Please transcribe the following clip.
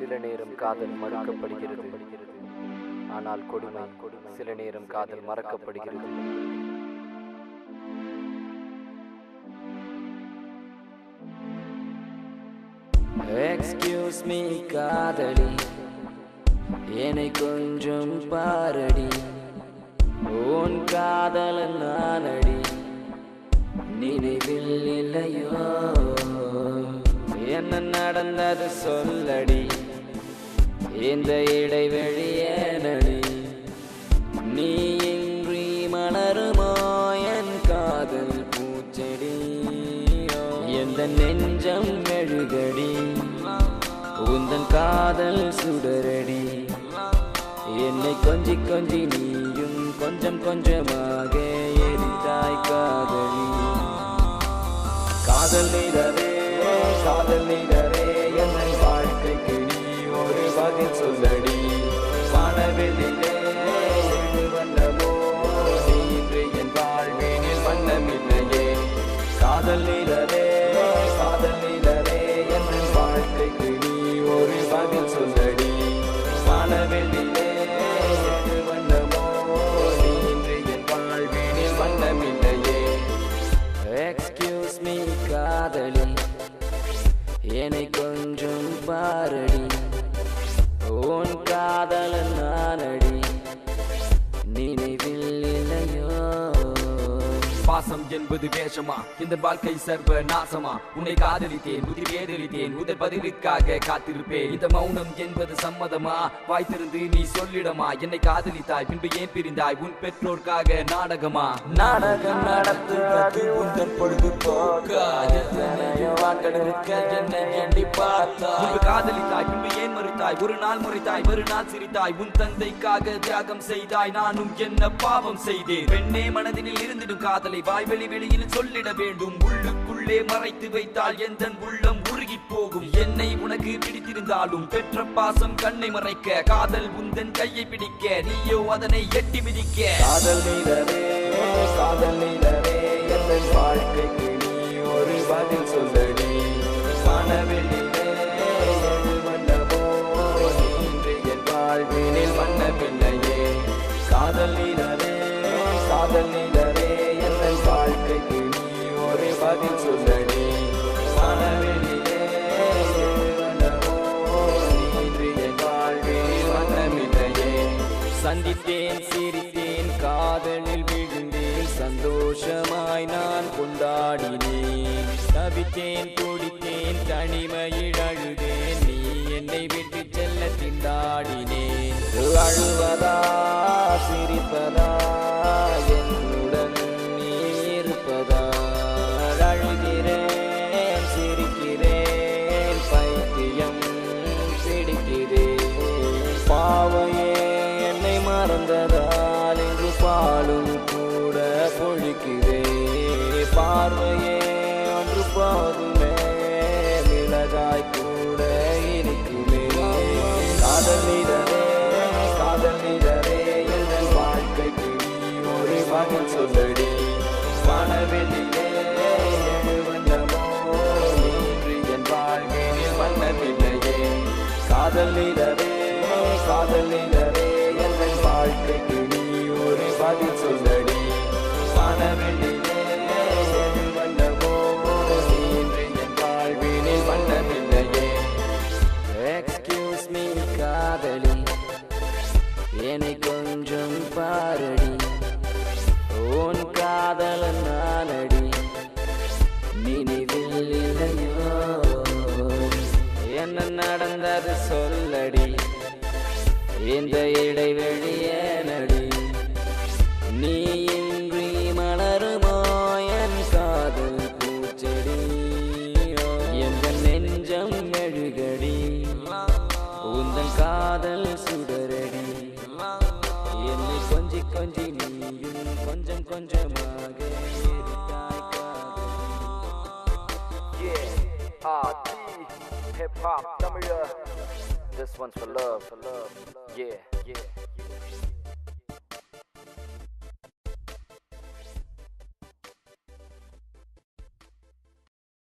சில நேரம் காதல் மறுக்கப்படுகிறது, ஆனால் கொடுமை சில நேரம் காதல் மறக்கப்படுகிறது. எக்ஸ்கியூஸ் மீ காதலி, என்னை கொஞ்சம் பாரடி, உன் காதலன் நானடி, நினைவில் இல்லையோ என்ன நடந்தது சொல்லடி, இந்த இடைவெளி ஏனடி, நீ இன்றி மலருமோ என் காதல் பூச்செடி, எந்த நெஞ்சம் மெழுகடி, உந்தன் காதல் சுடரடி, என்னை கொஞ்சி கொஞ்சி நீயும் கொஞ்சம் கொஞ்சமாக எரித்தாய் காதலி. காதல் நீரவே காதல் நீரவே என்னை வாழ்க்கைக்கு நீ ஒரு பதில் சொல்லடி. வானவெளியிலே ஏழு வண்ணமோ நீ இன்று என் வாழ்வினில் வண்ணமில்லையே. காதல் நீரவே என்னை வாழ்க்கைக்கு நீ ஒரு பதில் சொல்லடி. வானவெளியிலே ஏழு வண்ணமோ நீ இன்று என் வாழ்வினில் வண்ணமில்லையே. எக்ஸ்கியூஸ் மீ காதலி, என்னை கொஞ்சம் பாரடி, உன் காதலன் நானடி, நினைவில் இல்லையோ. பாசம் என்பது வேஷமா, இந்த வாழ்க்கை சர்வ நாசமா, உன்னை காதலித்தேன் உதிர் வேதலித்தேன், உதர் பதிலுக்காக காத்திருப்பேன். இந்த மௌனம் என்பது சம்மதமா, வாய்த்திருந்து நீ சொல்லிடமா, என்னை காதலித்தாய் பின்பு ஏன் பிரிந்தாய், உன் பெற்றோர்க்காக நாடகமா. நாடகம் நடத்துவது உந்தன் பொழுது போக்கா, எத்தனையோ ஆட்கள் இருக்க என்னை எண்ணி பார்த்தாய். முன்பு காதலித்தாய் பின்பு ஏன் மறுத்தாய், ஒரு நாள் முறைத்தாய் மறுநாள் சிரித்தாய், உன் தந்தைக்காக தியாகம் செய்தாய், நானும் என்ன பாவம் செய்தேன். பெண்ணே மனதினில் இருந்திடும் காதலை வாய்வெளி வெளியில் சொல்லிட வேண்டும், உள்ளுக்குள்ளே மறைத்து வைத்தால் எந்த உள்ளம் உருகி போகும். என்னை உனக்கு பிடித்திருந்தாலும் பெற்ற பாசம் கண்ணை மறைக்க, காதல் உந்தன் கையை பிடிக்க, நீயோ அதனை எட்டி மிதிக்க. காதல் நீரவே என்னை வாழ்க்கைக்கு நீ ஒரு பதில் சொல்லடி. வானவெளியிலே ஏழு வண்ணமோ நீ இன்று என் வாழ்வினில் வண்ணமில்லையே. காதல் நீரவே என்னை வாழ்க்கைக்கு நீ ஒரு பதில் சொல்லடி. வானவெளியிலே ஏழு வண்ணமோ நீ இன்று என் வாழ்வினில் வண்ணமில்லையே. சந்தித்தேன் சிரித்தேன் காதலில் விழுந்தேன், சந்தோஷமாய் நான் கொண்டாடினேன். தவித்தேன் துடித்தேன் தனிமையில் அழுதேன், நீ என்னை விட்டு செல்ல திண்டாடினேன். அழுவதா சிரிப்பதா என்னுடன் நீ இருப்பதா, அழுகிறேன் சிரிக்கிறேன் பைத்தியம் பிடிக்கிறேன். பாவையே என்னை மறந்ததால் இன்று பாலும் கூட பொழிக்கிறேன். பார்வையே ஒன்று போதுமே மிளகாய் கூட இருக்குமே. காதல் நீரவே என்னை வாழ்க்கைக்கு நீ ஒரு பதில் சொல்லடி. வானவெளியிலே ஏழு வண்ணமோ நீ இன்று என் வாழ்வினில் வண்ணமில்லையே. காதல் நீரவே என்னை வாழ்க்கைக்கு நீ ஒரு பதில் சொல்லடி. வானவெளியிலே ஏழு வண்ணமோ நீ இன்று என் வாழ்வினில் வண்ணமில்லையே. எக்ஸ்கியூஸ் மீ காதலி, என்னை கொஞ்சம் பாரடி, உன் காதலன் நானடி, நினைவில் இல்லையோ என்ன நடந்தது சொல்லடி, இந்த இடைவெளி ஏனடி, நீ இன்றி மலருமோ என் காதல் பூச்செடி, எந்த நெஞ்சம் மெழுகடி, உந்தன் காதல் சுடரடி, என்னை கொஞ்சி கொஞ்சி நீயும் கொஞ்சம் கொஞ்சமாக எரித்தாய் காதலி. RT Hip Hop Tamil. This one's for love. Yeah.